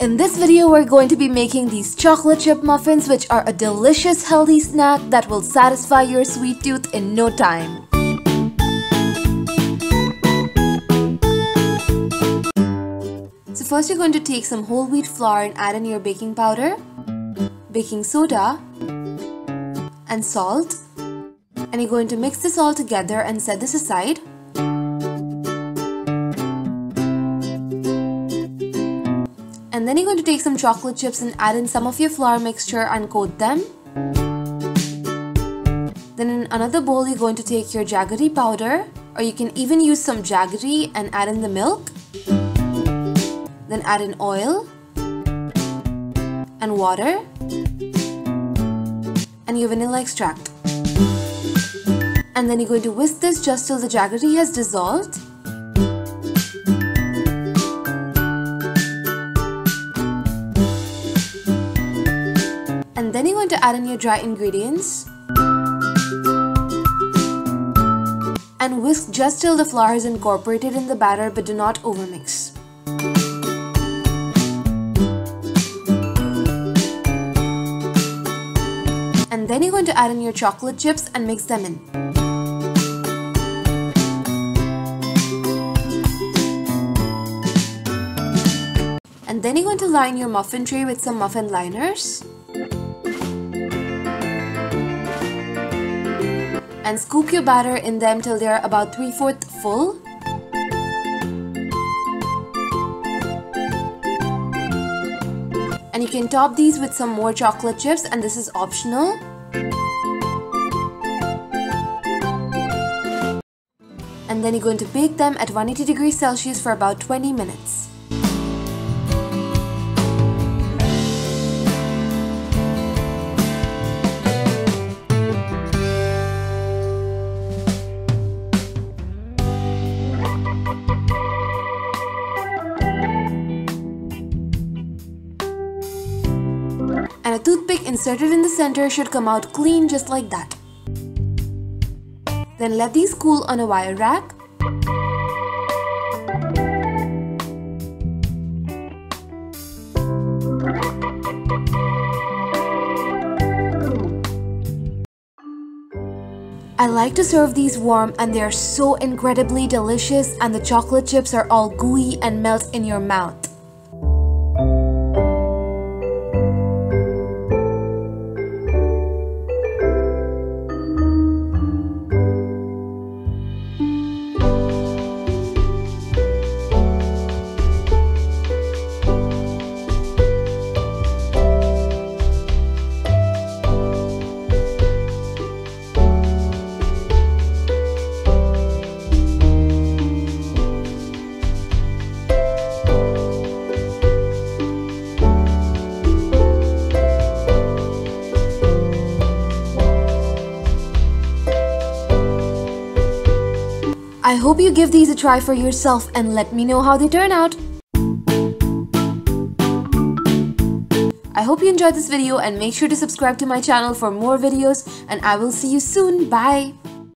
In this video, we're going to be making these chocolate chip muffins, which are a delicious healthy snack that will satisfy your sweet tooth in no time. So first you're going to take some whole wheat flour and add in your baking powder, baking soda, and salt. And you're going to mix this all together and set this aside. And then you're going to take some chocolate chips and add in some of your flour mixture and coat them. Then in another bowl you're going to take your jaggery powder, or you can even use some jaggery and add in the milk. Then add in oil and water and your vanilla extract. And then you're going to whisk this just till the jaggery has dissolved. And then you're going to add in your dry ingredients and whisk just till the flour is incorporated in the batter, but do not overmix. And then you're going to add in your chocolate chips and mix them in. And then you're going to line your muffin tray with some muffin liners. And scoop your batter in them till they are about 3/4 full. And you can top these with some more chocolate chips, and this is optional. And then you're going to bake them at 180 degrees Celsius for about 20 minutes. And a toothpick inserted in the center should come out clean just like that. Then let these cool on a wire rack. I like to serve these warm, and they are so incredibly delicious, and the chocolate chips are all gooey and melt in your mouth. I hope you give these a try for yourself and let me know how they turn out. I hope you enjoyed this video, and make sure to subscribe to my channel for more videos, and I will see you soon. Bye!